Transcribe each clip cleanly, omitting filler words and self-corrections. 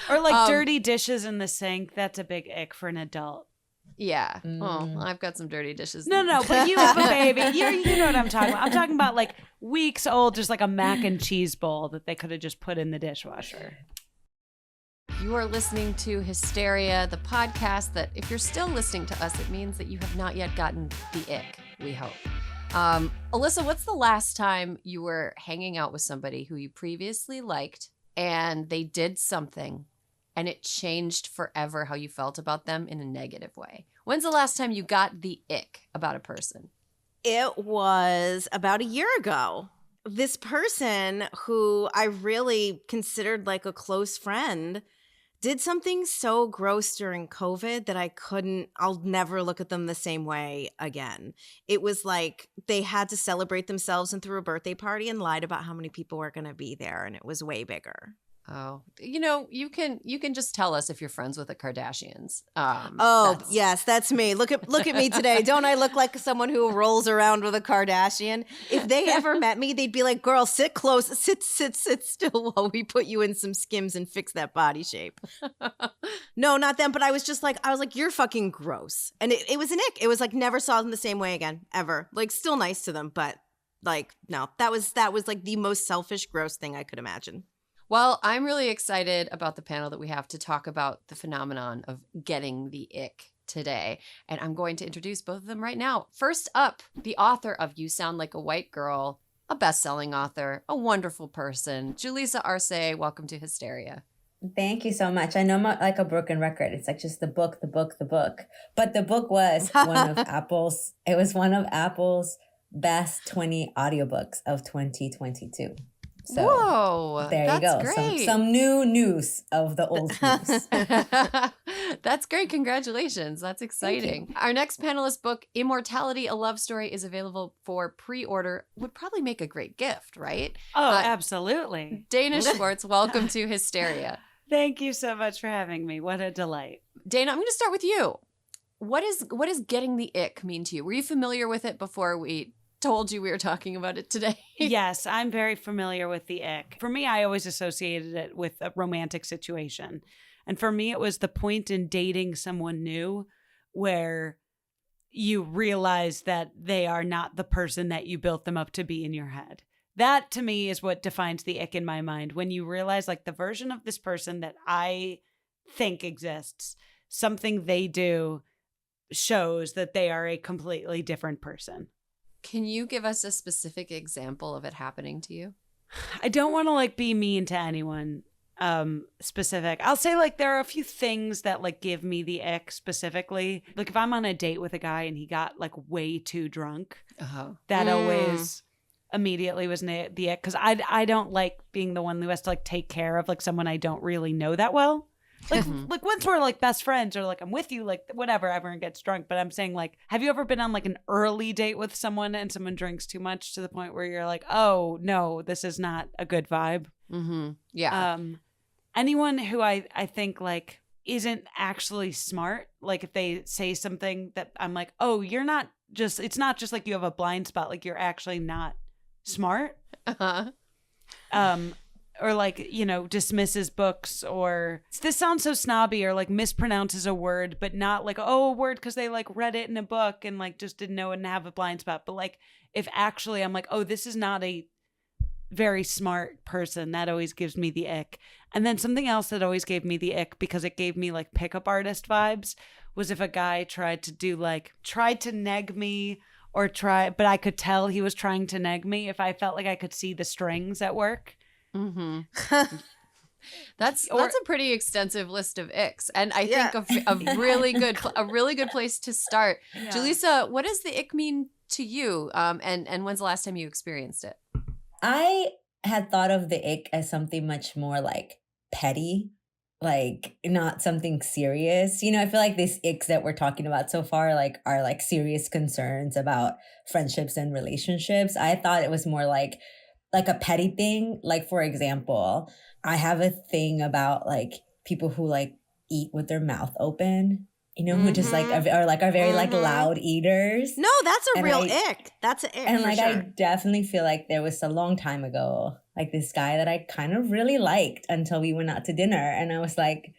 Or like dirty dishes in the sink. That's a big ick for an adult. Yeah. Oh, I've got some dirty dishes. No, but you have a baby. You know what I'm talking about. I'm talking about like weeks old, just like a mac and cheese bowl that they could have just put in the dishwasher. You are listening to Hysteria, the podcast that if you're still listening to us, it means that you have not yet gotten the ick, we hope. Alyssa, what's the last time you were hanging out with somebody who you previously liked and they did something and it changed forever how you felt about them in a negative way? When's the last time you got the ick about a person? It was about a year ago. This person who I really considered like a close friend did something so gross during COVID that I'll never look at them the same way again. It was like they had to celebrate themselves and threw a birthday party and lied about how many people were going to be there. And it was way bigger. Oh, you can just tell us if you're friends with the Kardashians. Yes, that's me. Look at me today. Don't I look like someone who rolls around with a Kardashian? If they ever met me, they'd be like, "Girl, sit close, sit still while we put you in some Skims and fix that body shape." No, not them. But I was like, "You're fucking gross," and it was an ick. It was like never saw them the same way again ever. Like still nice to them, but like no, that was like the most selfish, gross thing I could imagine. Well, I'm really excited about the panel that we have to talk about the phenomenon of getting the ick today. And I'm going to introduce both of them right now. First up, the author of You Sound Like a White Girl, a best-selling author, a wonderful person, Julissa Arce. Welcome to Hysteria. Thank you so much. I know I'm like a broken record. It's like just the book. But the book was one of Apple's best 20 audiobooks of 2022. So whoa, there you go. Great. Some new news of the old news. That's great. Congratulations. That's exciting. Our next panelist book, Immortality, A Love Story, is available for pre-order. Would probably make a great gift, right? Oh, absolutely. Dana Schwartz, welcome to Hysteria. Thank you so much for having me. What a delight. Dana, I'm going to start with you. What is getting the ick mean to you? Were you familiar with it before we told you we were talking about it today? Yes, I'm very familiar with the ick. For me, I always associated it with a romantic situation. And for me, it was the point in dating someone new where you realize that they are not the person that you built them up to be in your head. That to me is what defines the ick in my mind. When you realize like the version of this person that I think exists, something they do shows that they are a completely different person. Can you give us a specific example of it happening to you? I don't want to like be mean to anyone specific. I'll say like there are a few things that like give me the ick specifically. Like if I'm on a date with a guy and he got like way too drunk, that always immediately was the ick, because I don't like being the one who has to like take care of like someone I don't really know that well. Like, like once we're like best friends or like I'm with you, like whatever, everyone gets drunk. But I'm saying like, have you ever been on like an early date with someone and someone drinks too much to the point where you're like, oh no, this is not a good vibe. Mm-hmm. Yeah. Anyone who I think like isn't actually smart, like if they say something that I'm like, oh, you're not just, it's not just like you have a blind spot, like you're actually not smart. Or like, you know, dismisses books, or this sounds so snobby, or like mispronounces a word, but not like, oh, a word because they like read it in a book and like just didn't know it and have a blind spot. But like if actually I'm like, oh, this is not a very smart person, that always gives me the ick. And then something else that always gave me the ick, because it gave me like pickup artist vibes, was if a guy tried to neg me but I could tell he was trying to neg me if I felt like I could see the strings at work. Mm-hmm. That's a pretty extensive list of icks, and I think a really good place to start. Yeah. Julissa, what does the ick mean to you? And when's the last time you experienced it? I had thought of the ick as something much more like petty, like not something serious. You know, I feel like these icks that we're talking about so far like are like serious concerns about friendships and relationships. I thought it was more like a petty thing. Like, for example, I have a thing about like people who like eat with their mouth open. you know, who just like are very like loud eaters. No, that's a And real ick. That's an ick. And for like, sure. I definitely feel like there was a long time ago, like this guy that I kind of really liked until we went out to dinner. And I was like,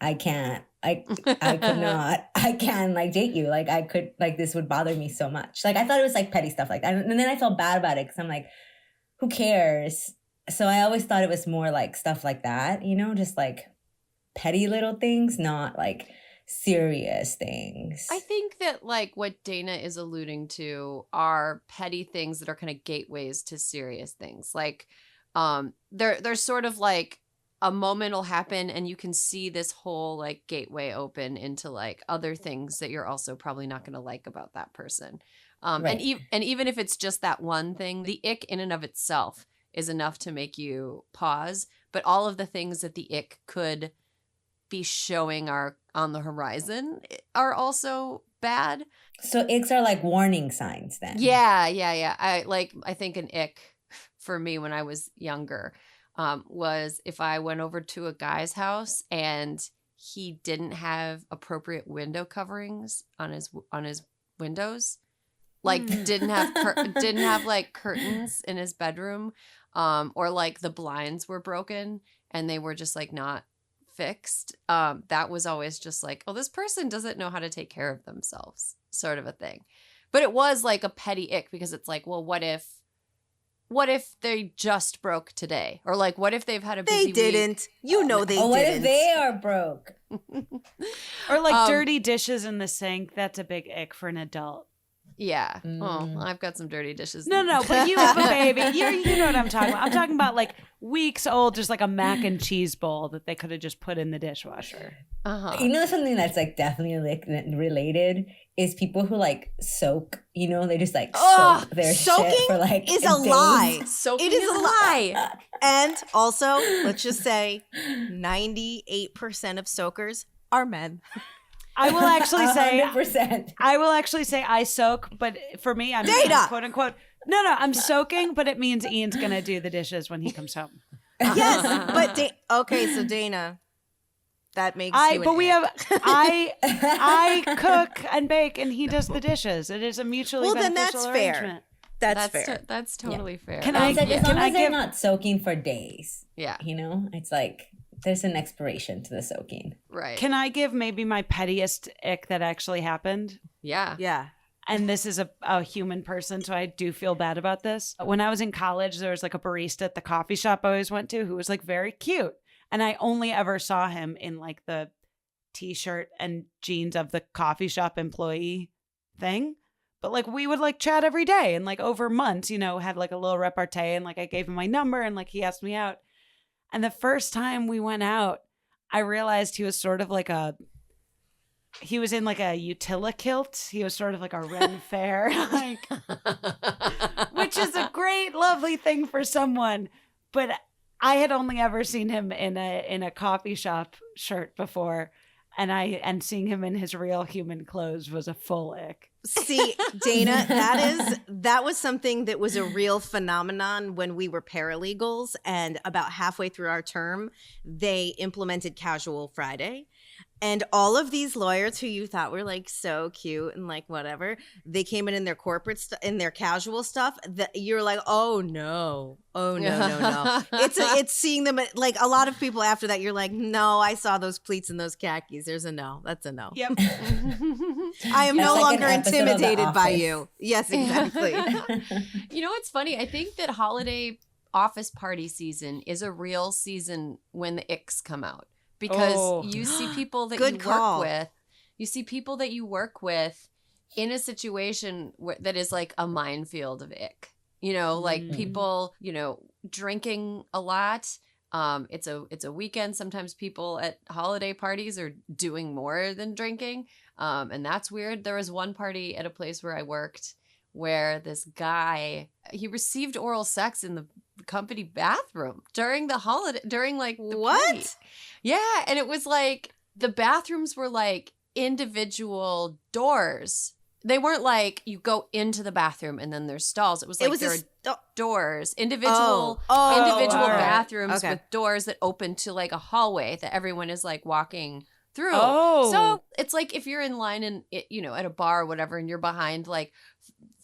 I can't, I could not, I can't like date you. Like I could, like this would bother me so much. Like I thought it was like petty stuff like that. And then I felt bad about it because I'm like, who cares? So I always thought it was more like stuff like that, you know, just like petty little things, not like serious things. I think that like what Dana is alluding to are petty things that are kind of gateways to serious things. Like they're sort of like a moment will happen and you can see this whole like gateway open into like other things that you're also probably not going to like about that person. Right. And even if it's just that one thing, the ick in and of itself is enough to make you pause. But all of the things that the ick could be showing are on the horizon are also bad. So icks are like warning signs then. Yeah. I think an ick for me when I was younger was if I went over to a guy's house and he didn't have appropriate window coverings on his windows, like didn't have like curtains in his bedroom, or like the blinds were broken and they were just like not fixed. That was always just like, oh, this person doesn't know how to take care of themselves, sort of a thing. But it was like a petty ick because it's like, well, what if they just broke today? Or like, what if they've had a busy week? They didn't. You know they didn't. What if they are broke? Or like dirty dishes in the sink. That's a big ick for an adult. Yeah. Oh, I've got some dirty dishes. No, but baby, you know what I'm talking about. I'm talking about like weeks old, just like a mac and cheese bowl that they could have just put in the dishwasher. You know, something that's like definitely like related is people who like soak. You know, they just like soak their soaking shit for like is days. a lie. Soaking It is a lie. And also, let's just say 98% of soakers are men. I will actually say 100%. I soak, but for me, I'm Data. quote unquote. No, I'm soaking, but it means Ian's gonna do the dishes when he comes home. Yes, but okay, so Dana, that makes you. But we have I cook and bake, and he does the dishes. It is a mutually beneficial arrangement. That's fair. That's totally fair. Can It's like, as long as they're give- not soaking for days. Yeah. You know, it's like there's an expiration to the soaking. Right. Can I give maybe my pettiest ick that actually happened? Yeah. Yeah. And this is a human person, so I do feel bad about this. When I was in college, there was like a barista at the coffee shop I always went to who was like very cute. And I only ever saw him in like the t-shirt and jeans of the coffee shop employee thing. But like we would like chat every day and like over months, you know, had like a little repartee, and like I gave him my number and like he asked me out. And the first time we went out, I realized he was sort of like he was in like a utila kilt. He was sort of like a Ren Fair, like, which is a great, lovely thing for someone. But I had only ever seen him in a coffee shop shirt before, and seeing him in his real human clothes was a full ick. See, Dana, that was something that was a real phenomenon when we were paralegals, and about halfway through our term, they implemented Casual Friday. And all of these lawyers who you thought were like so cute and like whatever, they came in their corporate in their casual stuff that you're like, oh no. It's seeing them like a lot of people after that. You're like, no, I saw those pleats and those khakis. There's a no. That's a no. Yep. I am no like longer an episode of The intimidated by Office. you. Yes, exactly. You know, it's funny. I think that holiday office party season is a real season when the icks come out. Because you see people that Good you call. work with. You see people that you work with in a situation that is like a minefield of ick. You know, like people, you know, drinking a lot. It's a weekend. Sometimes people at holiday parties are doing more than drinking. And that's weird. There was one party at a place where I worked where this guy, he received oral sex in the company bathroom during the holiday, during like the What? party. Yeah, and it was like the bathrooms were like individual doors. They weren't like you go into the bathroom and then there's stalls. It was like there are doors, individual all right. bathrooms Okay. with doors that open to like a hallway that everyone is like walking through. Oh. So it's like if you're in line and, at a bar or whatever, and you're behind like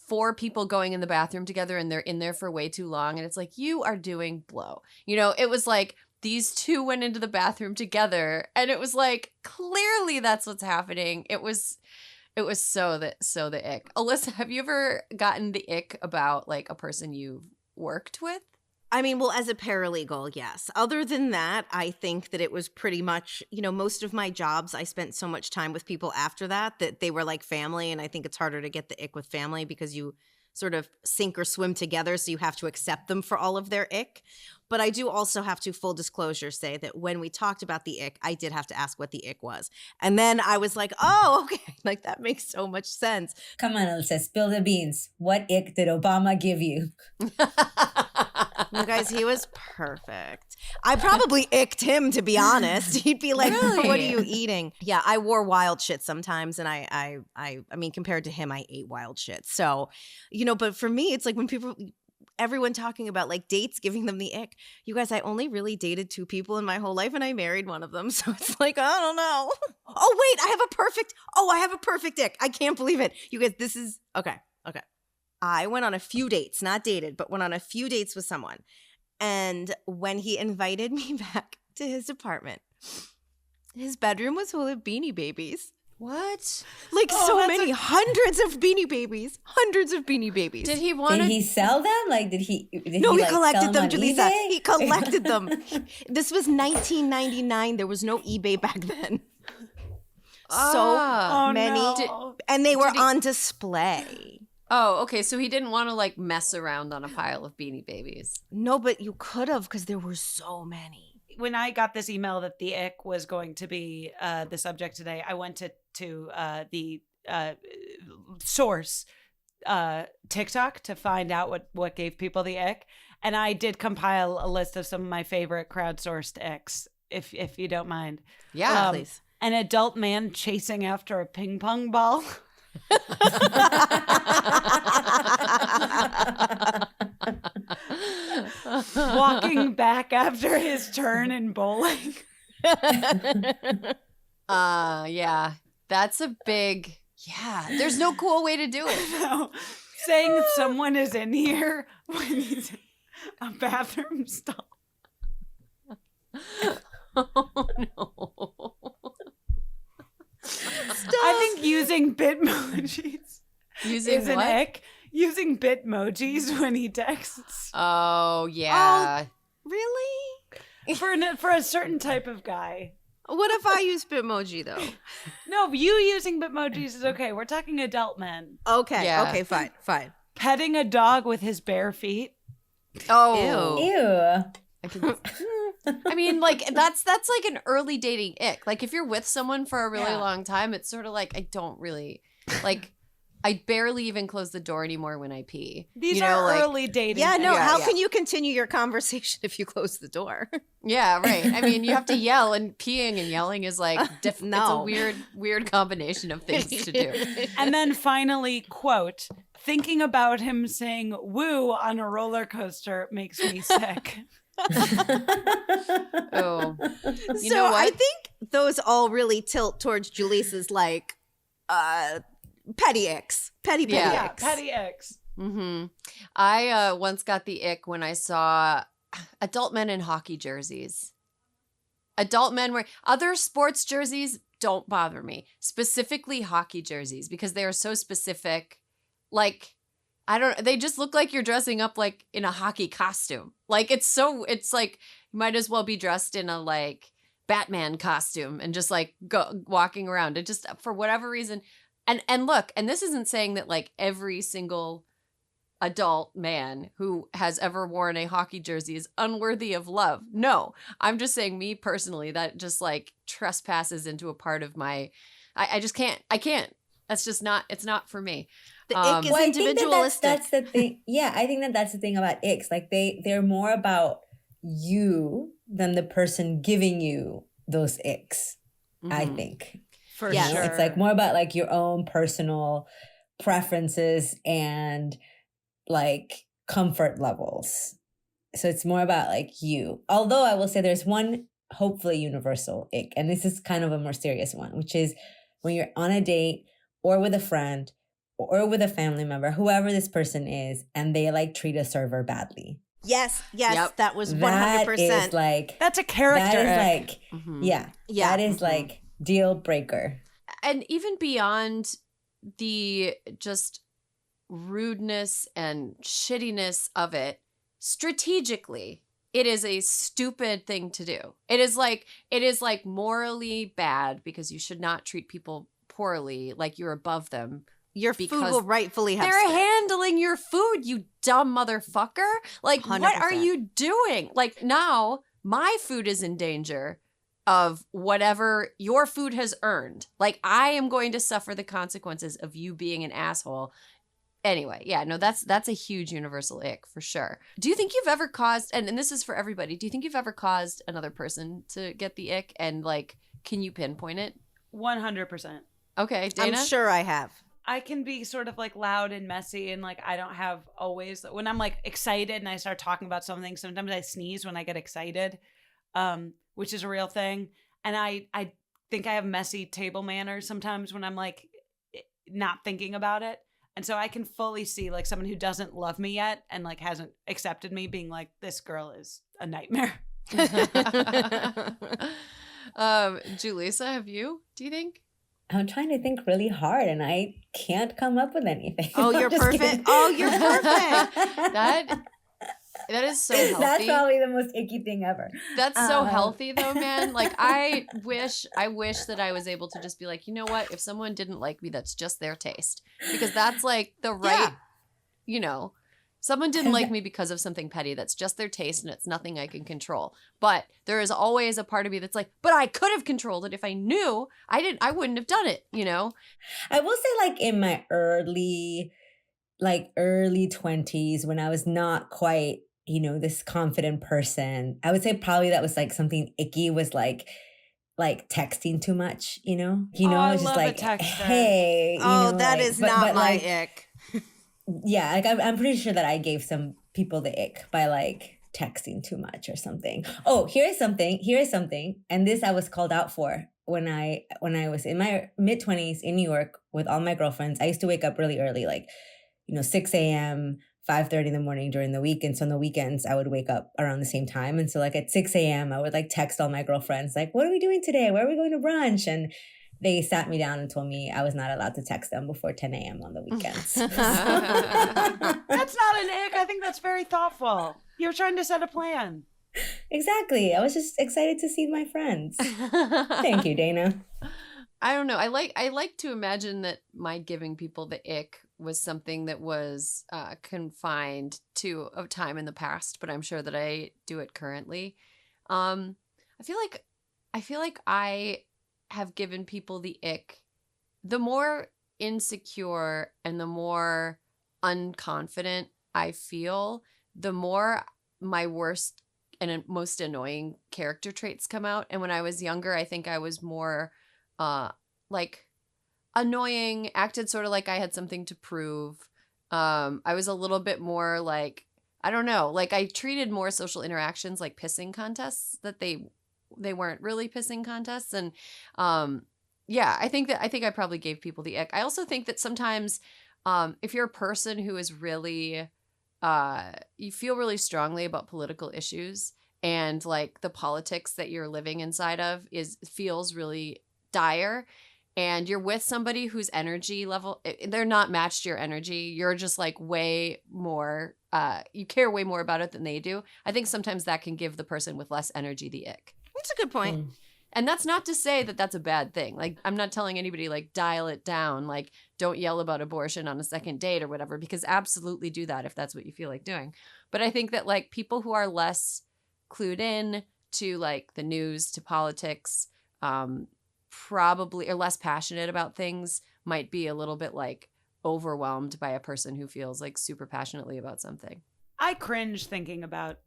4 people going in the bathroom together and they're in there for way too long. And it's like, you are doing blow. It was like these 2 went into the bathroom together and it was like, clearly that's what's happening. It was so the ick. Alyssa, have you ever gotten the ick about like a person you've worked with? I mean, well, as a paralegal, yes. Other than that, I think that it was pretty much, most of my jobs, I spent so much time with people after that they were like family. And I think it's harder to get the ick with family because you sort of sink or swim together. So you have to accept them for all of their ick. But I do also have to, full disclosure, say that when we talked about the ick, I did have to ask what the ick was. And then I was like, oh, okay. Like, that makes so much sense. Come on, Alyssa, spill the beans. What ick did Obama give you? You guys, he was perfect. I probably icked him, to be honest. He'd be like, Really? what are you eating? Yeah, I wore wild shit sometimes. And I mean, compared to him, I ate wild shit. So, but for me, it's like when everyone talking about like dates giving them the ick. You guys, I only really dated 2 people in my whole life and I married one of them. So it's like, I don't know. Oh, wait, I have a perfect ick. I can't believe it. You guys, this is, okay. I went on a few dates, not dated, but went on a few dates with someone. And when he invited me back to his apartment, his bedroom was full of Beanie Babies. What? Like hundreds of Beanie Babies. Did he want Did he sell them? Like, did he like, collected them, sell Julissa. eBay? He collected them. This was 1999. There was no eBay back then. So many. No. And they were on display. Oh, okay. So he didn't want to like mess around on a pile of Beanie Babies. No, but you could have because there were so many. When I got this email that the ick was going to be the subject today, I went to the source TikTok to find out what gave people the ick, and I did compile a list of some of my favorite crowdsourced icks, if you don't mind. Yeah, Please. An adult man chasing after a ping pong ball. Walking back after his turn in bowling. Yeah. That's a big, there's no cool way to do it. No. Saying someone is in here when he's in a bathroom stall. Oh, no. I think using Bitmojis is an ick. Using Bitmojis when he texts. Oh, yeah. Really? For a certain type of guy. What if I use Bitmoji though? No, you using Bitmojis is okay. We're talking adult men. Okay. Yeah. Okay, fine. Petting a dog with his bare feet. Oh. Ew. I mean, like, that's like an early dating ick. Like, if you're with someone for a really Yeah. long time, it's sort of like, I don't really, like, I barely even close the door anymore when I pee. These You know, are like- early dating. Yeah, no, icks. how can you continue your conversation if you close the door? Yeah, right. I mean, you have to yell, and peeing and yelling is like, it's a No. weird combination of things to do. And then finally, quote, thinking about him saying woo on a roller coaster makes me sick. Oh, you So know what? I think those all really tilt towards Julissa's like petty icks. Petty Yeah. icks. Petty X. Mm-hmm. I once got the ick when I saw adult men in hockey jerseys. Adult men wearing other sports jerseys don't bother me. Specifically hockey jerseys because they are so specific. Like, they just look like you're dressing up like in a hockey costume. Like it's like you might as well be dressed in a like Batman costume and just like go walking around. It just, for whatever reason. And look, and this isn't saying that like every single adult man who has ever worn a hockey jersey is unworthy of love. No, I'm just saying me personally, that just like trespasses into a part of my, I just can't, that's just not, it's not for me. The ick is Well, I think individualistic. that's the thing. Yeah, I think that's the thing about icks. Like they're more about you than the person giving you those icks. I Mhm. think. For Yeah. sure. It's like more about like your own personal preferences and like comfort levels. So it's more about like you. Although I will say there's one hopefully universal ick. And this is kind of a more serious one, which is when you're on a date or with a friend or with a family member, whoever this person is, and they like treat a server badly. Yes, Yep. that was 100%. That is like, That's a character. that is ick. like, yeah, that is like deal breaker. And even beyond the just rudeness and shittiness of it, strategically, it is a stupid thing to do. It is like morally bad because you should not treat people poorly, like you're above them. Your food will rightfully have They're spit. handling your food, you dumb motherfucker. Like, 100%. what are you doing? Like, now my food is in danger of whatever your food has earned. Like, I am going to suffer the consequences of you being an asshole. Anyway, yeah, no, that's a huge universal ick for sure. Do you think you've ever caused, and this is for everybody, do you think you've ever caused another person to get the ick? And like, can you pinpoint it? 100%. Okay, Dana? I'm sure I have. I can be sort of like loud and messy, and like I don't have always, when I'm like excited and I start talking about something, sometimes I sneeze when I get excited, which is a real thing. And I think I have messy table manners sometimes when I'm like not thinking about it. And so I can fully see like someone who doesn't love me yet and like hasn't accepted me being like, this girl is a nightmare. Julissa, have you, do you think? I'm trying to think really hard and I can't come up with anything. Oh, I'm you're just perfect. kidding. Oh, you're perfect. That is so healthy. That's probably the most icky thing ever. That's so healthy though, man. Like I wish that I was able to just be like, you know what? If someone didn't like me, that's just their taste. Because that's like the right, you know, someone didn't like me because of something petty. That's just their taste and it's nothing I can control. But there is always a part of me that's like, but I could have controlled it if I knew. I wouldn't have done it, you know? I will say like in my early 20s when I was not quite, you know, this confident person, I would say probably that was like something icky was like texting too much, you know? I it's just love a like, texter. hey, you Oh, know, that like, is not my like, ick. yeah, like I'm pretty sure that I gave some people the ick by like texting too much or something. Oh, here is something. And this I was called out for when I was in my mid-20s in New York with all my girlfriends. I used to wake up really early, like, 6 a.m., 5:30 in the morning during the week. And so on the weekends, I would wake up around the same time. And so like at 6 a.m., I would like text all my girlfriends, like, what are we doing today? Where are we going to brunch? And they sat me down and told me I was not allowed to text them before 10 a.m. on the weekends. That's not an ick. I think that's very thoughtful. You're trying to set a plan. Exactly. I was just excited to see my friends. Thank you, Dana. I don't know. I like to imagine that my giving people the ick was something that was confined to a time in the past, but I'm sure that I do it currently. I feel like I have given people the ick. The more insecure and the more unconfident I feel, the more my worst and most annoying character traits come out. And when I was younger, I think I was more like annoying, acted sort of like I had something to prove. I was a little bit more like, I don't know, like I treated more social interactions like pissing contests, that they weren't really pissing contests. And I think I probably gave people the ick. I also think that sometimes if you're a person who is really you feel really strongly about political issues and like the politics that you're living inside of feels really dire, and you're with somebody whose energy level, they're not matched to your energy, you're just like way more you care way more about it than they do. I think sometimes that can give the person with less energy the ick. That's a good point. And that's not to say that that's a bad thing. Like, I'm not telling anybody, like, dial it down. Like, don't yell about abortion on a second date or whatever, because absolutely do that if that's what you feel like doing. But I think that, like, people who are less clued in to, like, the news, to politics, probably, or less passionate about things, might be a little bit, like, overwhelmed by a person who feels, like, super passionately about something. I cringe thinking about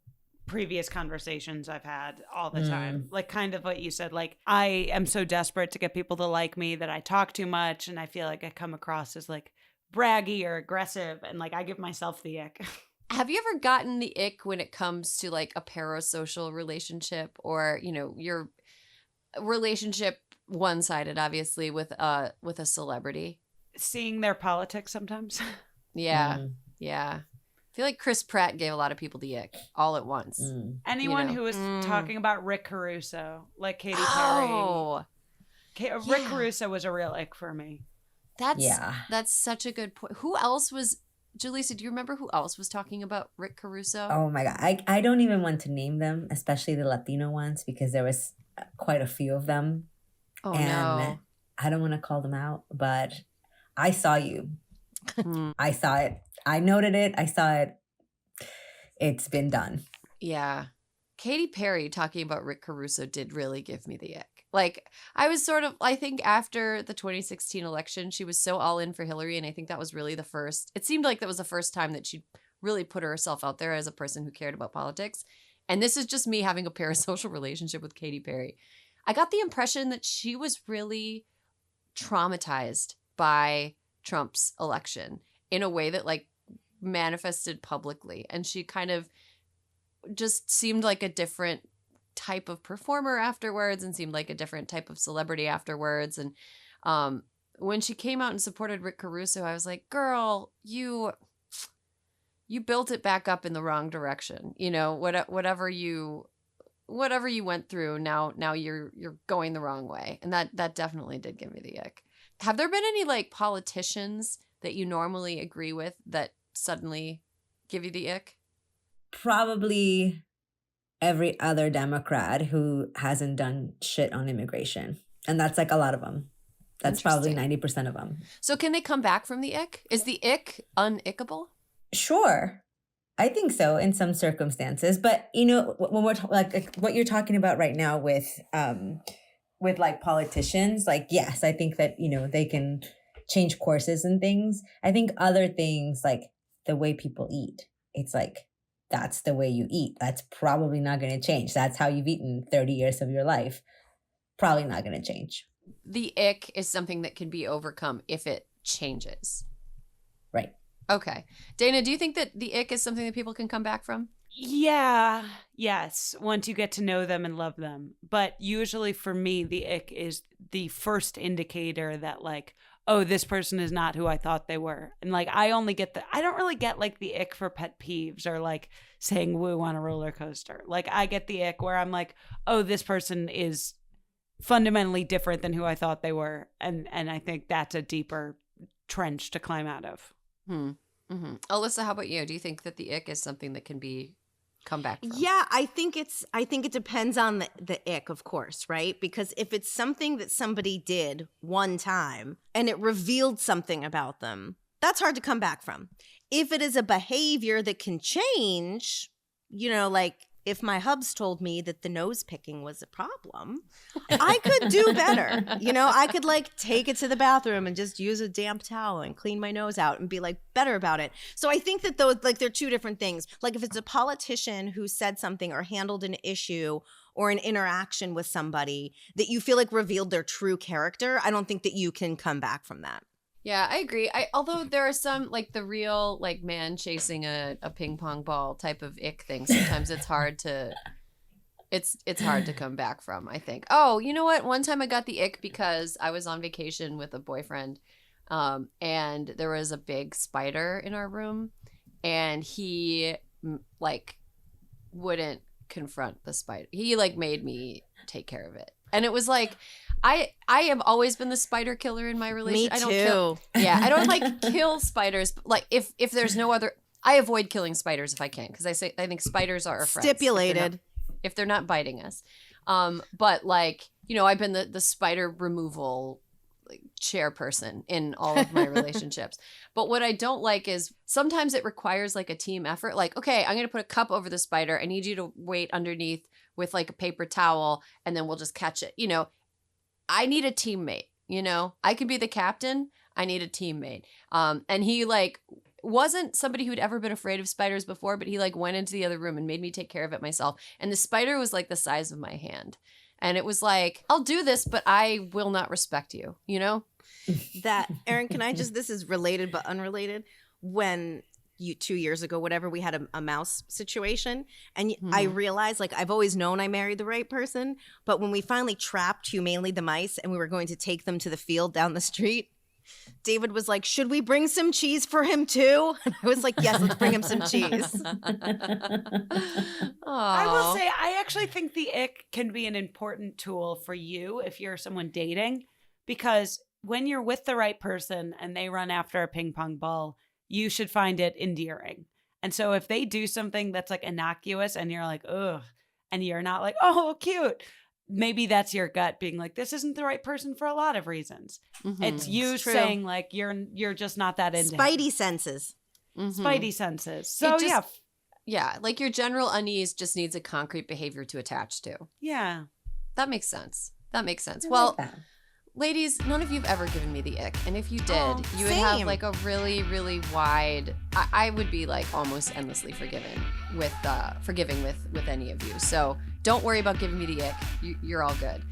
previous conversations I've had all the time. Like kind of what you said, like I am so desperate to get people to like me that I talk too much and I feel like I come across as like braggy or aggressive, and like I give myself the ick. Have you ever gotten the ick when it comes to like a parasocial relationship or, you know, your relationship one-sided, obviously, with a celebrity? Seeing their politics sometimes. Yeah. Yeah. I feel like Chris Pratt gave a lot of people the ick all at once. Anyone You know? who was talking about Rick Caruso, like Katy Perry. Oh, Rick Caruso was a real ick for me. That's such a good point. Who else was, Julissa, do you remember who else was talking about Rick Caruso? Oh my God. I don't even want to name them, especially the Latino ones, because there was quite a few of them. Oh, and no. I don't want to call them out, but I saw you. I saw it. I noted it. I saw it. It's been done. Yeah. Katy Perry talking about Rick Caruso did really give me the ick. Like, I was sort of, I think after the 2016 election, she was so all in for Hillary. And I think that was really the first, it seemed like that was the first time that she really put herself out there as a person who cared about politics. And this is just me having a parasocial relationship with Katy Perry. I got the impression that she was really traumatized by Trump's election in a way that like manifested publicly. And she kind of just seemed like a different type of performer afterwards and seemed like a different type of celebrity afterwards. And when she came out and supported Rick Caruso, I was like, girl, you built it back up in the wrong direction. You know, whatever you went through, now you're going the wrong way. And that definitely did give me the ick. Have there been any like politicians that you normally agree with that suddenly give you the ick? Probably every other Democrat who hasn't done shit on immigration. And that's like a lot of them. That's probably 90% of them. So can they come back from the ick? Is the ick unickable? Sure. I think so in some circumstances. But, you know, when we're like what you're talking about right now with like politicians, like, yes, I think that, you know, they can change courses and things. I think other things like the way people eat, it's like, that's the way you eat. That's probably not going to change. That's how you've eaten 30 years of your life. Probably not going to change. The ick is something that can be overcome if it changes. Right. Okay. Dana, do you think that the ick is something that people can come back from? Yeah. Yes. Once you get to know them and love them. But usually for me, the ick is the first indicator that like, oh, this person is not who I thought they were. And like, I don't really get like the ick for pet peeves or like saying woo on a roller coaster. Like I get the ick where I'm like, oh, this person is fundamentally different than who I thought they were. And I think that's a deeper trench to climb out of. Mm-hmm. Alyssa, how about you? Do you think that the ick is something that can be come back from? Yeah, I think it depends on the ick, of course, right? Because if it's something that somebody did one time and it revealed something about them, that's hard to come back from. If it is a behavior that can change, you know, like if my hubs told me that the nose picking was a problem, I could do better. You know, I could like take it to the bathroom and just use a damp towel and clean my nose out and be like better about it. So I think that those, like, they're two different things. Like if it's a politician who said something or handled an issue or an interaction with somebody that you feel like revealed their true character, I don't think that you can come back from that. Yeah, I agree. Although there are some like the real like man chasing a ping pong ball type of ick thing. Sometimes it's hard to come back from, I think. Oh, you know what? One time I got the ick because I was on vacation with a boyfriend, and there was a big spider in our room, and he like wouldn't confront the spider. He like made me take care of it. And it was like, I have always been the spider killer in my relationship. Me too. I don't like kill spiders. But like if there's no other, I avoid killing spiders if I can, because I think spiders are our friends. Stipulated. If they're not biting us. But like, you know, I've been the spider removal like chairperson in all of my relationships. But what I don't like is sometimes it requires like a team effort. Like, okay, I'm going to put a cup over the spider. I need you to wait underneath with like a paper towel and then we'll just catch it. You know, I need a teammate, you know, I could be the captain. I need a teammate. And he like wasn't somebody who'd ever been afraid of spiders before, but he like went into the other room and made me take care of it myself. And the spider was like the size of my hand. And it was like, I'll do this, but I will not respect you, you know? That, Erin, can I just, this is related but unrelated. When 2 years ago, whatever, we had a mouse situation. And I realized, like, I've always known I married the right person. But when we finally trapped humanely the mice and we were going to take them to the field down the street, David was like, should we bring some cheese for him too? And I was like, yes, let's bring him some cheese. I will say, I actually think the ick can be an important tool for you if you're someone dating, because when you're with the right person and they run after a ping pong ball, you should find it endearing. And so if they do something that's like innocuous and you're like, ugh, and you're not like, oh, cute, maybe that's your gut being like, this isn't the right person for a lot of reasons. It's you saying like, you're just not that into Spidey him. senses. Spidey senses. So yeah, like your general unease just needs a concrete behavior to attach to. Yeah. That makes sense. I Well, like that. ladies, none of you've ever given me the ick. And if you did, you would have same. like a really, really wide, I would be like almost endlessly forgiving with any of you. So don't worry about giving me the ick. You're all good.